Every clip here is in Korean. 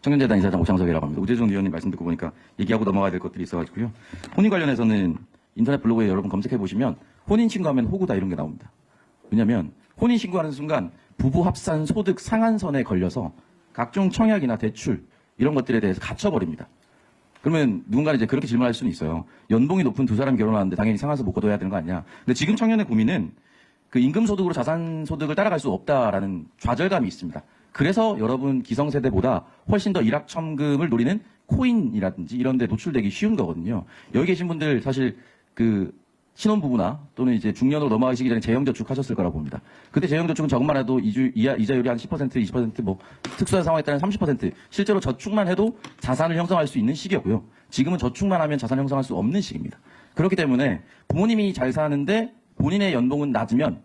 청년재단 이사장 오창석이라고 합니다. 우재준 의원님 말씀 듣고 보니까 얘기하고 넘어가야 될 것들이 있어가지고요. 혼인 관련해서는 인터넷 블로그에 여러분 검색해보시면 혼인 신고하면 호구다 이런 게 나옵니다. 왜냐하면 혼인 신고하는 순간 부부 합산 소득 상한선에 걸려서 각종 청약이나 대출 이런 것들에 대해서 갇혀버립니다. 그러면 누군가는 이제 그렇게 질문할 수는 있어요. 연봉이 높은 두 사람이 결혼하는데 당연히 상한선 못 거둬야 되는 거 아니냐. 근데 지금 청년의 고민은 그 임금소득으로 자산소득을 따라갈 수 없다라는 좌절감이 있습니다. 그래서 여러분 기성세대보다 훨씬 더 일확천금을 노리는 코인이라든지 이런 데 노출되기 쉬운 거거든요. 여기 계신 분들 사실 그 신혼부부나 또는 이제 중년으로 넘어가시기 전에 재형저축 하셨을 거라고 봅니다. 그때 재형저축은 적응만 해도 이자율이 한 10%, 20%, 뭐 특수한 상황에 따른 30%, 실제로 저축만 해도 자산을 형성할 수 있는 시기였고요. 지금은 저축만 하면 자산 형성할 수 없는 시기입니다. 그렇기 때문에 부모님이 잘 사는데 본인의 연봉은 낮으면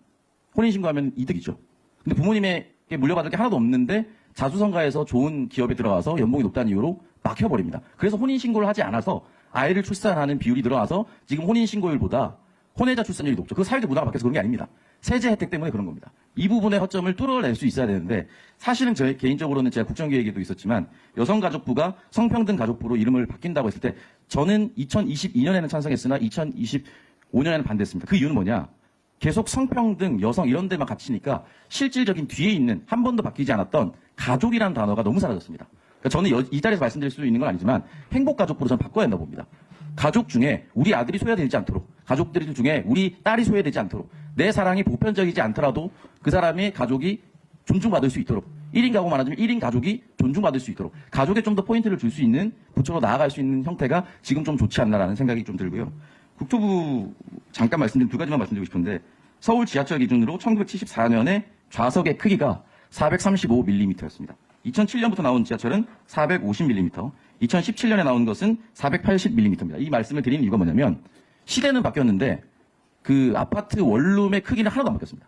혼인신고하면 이득이죠. 근데 부모님에게 물려받을 게 하나도 없는데 자수성가해서 좋은 기업에 들어가서 연봉이 높다는 이유로 막혀버립니다. 그래서 혼인신고를 하지 않아서 아이를 출산하는 비율이 늘어나서 지금 혼인신고율보다 혼외자 출산율이 높죠. 그거 사회적 문화가 바뀌어서 그런 게 아닙니다. 세제 혜택 때문에 그런 겁니다. 이 부분의 허점을 뚫어낼 수 있어야 되는데 사실은 저희 개인적으로는 제가 국정기획에도 있었지만 여성가족부가 성평등 가족부로 이름을 바뀐다고 했을 때 저는 2022년에는 찬성했으나 2025년에는 반대했습니다. 그 이유는 뭐냐? 계속 성평등, 여성 이런 데만 갇히니까 실질적인 뒤에 있는 한 번도 바뀌지 않았던 가족이라는 단어가 너무 사라졌습니다. 그러니까 저는 이 자리에서 말씀드릴 수 있는 건 아니지만 행복가족부로 저는 바꿔야 한다고 봅니다. 가족 중에 우리 아들이 소외되지 않도록, 가족들 중에 우리 딸이 소외되지 않도록, 내 사랑이 보편적이지 않더라도 그 사람의 가족이 존중받을 수 있도록, 1인 가구 말하자면 1인 가족이 존중받을 수 있도록 가족에 좀 더 포인트를 줄 수 있는 부처로 나아갈 수 있는 형태가 지금 좀 좋지 않나라는 생각이 좀 들고요. 국토부 잠깐 말씀드린 두 가지만 말씀드리고 싶은데 서울 지하철 기준으로 1974년에 좌석의 크기가 435mm였습니다. 2007년부터 나온 지하철은 450mm, 2017년에 나온 것은 480mm입니다. 이 말씀을 드리는 이유가 뭐냐면 시대는 바뀌었는데 그 아파트 원룸의 크기는 하나도 안 바뀌었습니다.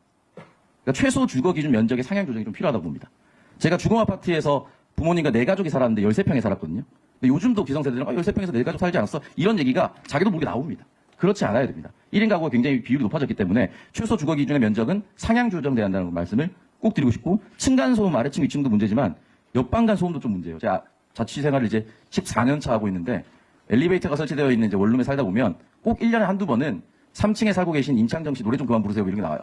그러니까 최소 주거 기준 면적의 상향 조정이 좀 필요하다고 봅니다. 제가 주거 아파트에서 부모님과 4가족이 살았는데 13평에 살았거든요. 근데 요즘도 기성세대들은 13평에서 4가족 살지 않았어? 이런 얘기가 자기도 모르게 나옵니다. 그렇지 않아야 됩니다. 1인 가구가 굉장히 비율이 높아졌기 때문에 최소 주거 기준의 면적은 상향 조정돼야 한다는 말씀을 꼭 드리고 싶고, 층간소음 아래층 위층도 문제지만 옆방간 소음도 좀 문제예요. 제가 자취 생활을 이제 14년 차 하고 있는데 엘리베이터가 설치되어 있는 이제 원룸에 살다 보면 꼭 1년에 한두 번은 3층에 살고 계신 임창정 씨 노래 좀 그만 부르세요 이런 게 나와요.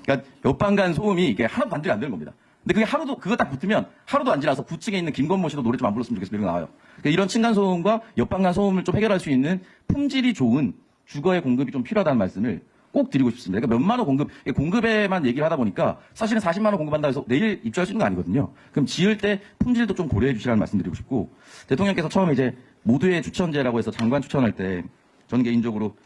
그러니까 옆방간 소음이 이게 하나도 반들이 안 되는 겁니다. 근데 그게 하루도 그거 딱 붙으면 하루도 안 지나서 9층에 있는 김건모 씨도 노래 좀 안 불렀으면 좋겠어요 이런 게 나와요. 그러니까 이런 층간 소음과 옆방간 소음을 좀 해결할 수 있는 품질이 좋은 주거의 공급이 좀 필요하다는 말씀을 꼭 드리고 싶습니다. 그러니까 몇만 원 공급에만 얘기를 하다 보니까 사실은 40만 원 공급한다 해서 내일 입주할 수 있는 거 아니거든요. 그럼 지을 때 품질도 좀 고려해 주시라는 말씀 드리고 싶고, 대통령께서 처음에 이제 모두의 추천제라고 해서 장관 추천할 때 저는 개인적으로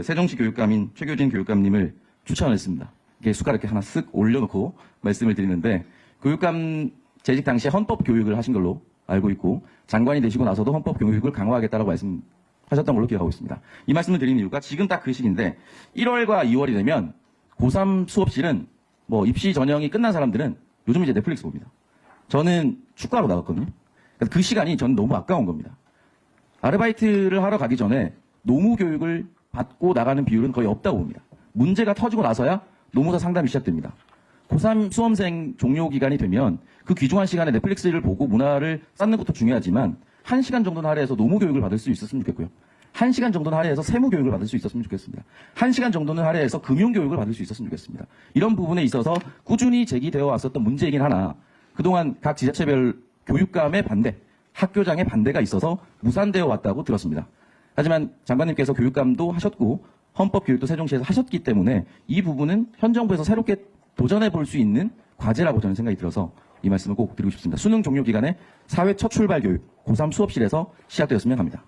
세종시 교육감인 최교진 교육감님을 추천했습니다. 이렇게 숟가락 이렇게 하나 쓱 올려놓고 말씀을 드리는데, 교육감 재직 당시에 헌법 교육을 하신 걸로 알고 있고 장관이 되시고 나서도 헌법 교육을 강화하겠다라고 말씀하셨던 걸로 기억하고 있습니다. 이 말씀을 드리는 이유가 지금 딱 그 시기인데 1월과 2월이 되면 고3 수업실은 뭐 입시 전형이 끝난 사람들은 요즘 이제 넷플릭스 봅니다. 저는 축구하러 나갔거든요. 그러니까 그 시간이 저는 너무 아까운 겁니다. 아르바이트를 하러 가기 전에 노무 교육을 받고 나가는 비율은 거의 없다고 봅니다. 문제가 터지고 나서야 노무사 상담이 시작됩니다. 고3 수험생 종료 기간이 되면 그 귀중한 시간에 넷플릭스를 보고 문화를 쌓는 것도 중요하지만 1시간 정도는 할애해서 노무 교육을 받을 수 있었으면 좋겠고요. 1시간 정도는 할애해서 세무 교육을 받을 수 있었으면 좋겠습니다. 1시간 정도는 할애해서 금융 교육을 받을 수 있었으면 좋겠습니다. 이런 부분에 있어서 꾸준히 제기되어 왔었던 문제이긴 하나 그동안 각 지자체별 교육감의 반대, 학교장의 반대가 있어서 무산되어 왔다고 들었습니다. 하지만 장관님께서 교육감도 하셨고 헌법 교육도 세종시에서 하셨기 때문에 이 부분은 현 정부에서 새롭게 도전해 볼 수 있는 과제라고 저는 생각이 들어서 이 말씀을 꼭 드리고 싶습니다. 수능 종료 기간에 사회 첫 출발 교육, 고3 수업실에서 시작되었으면 합니다.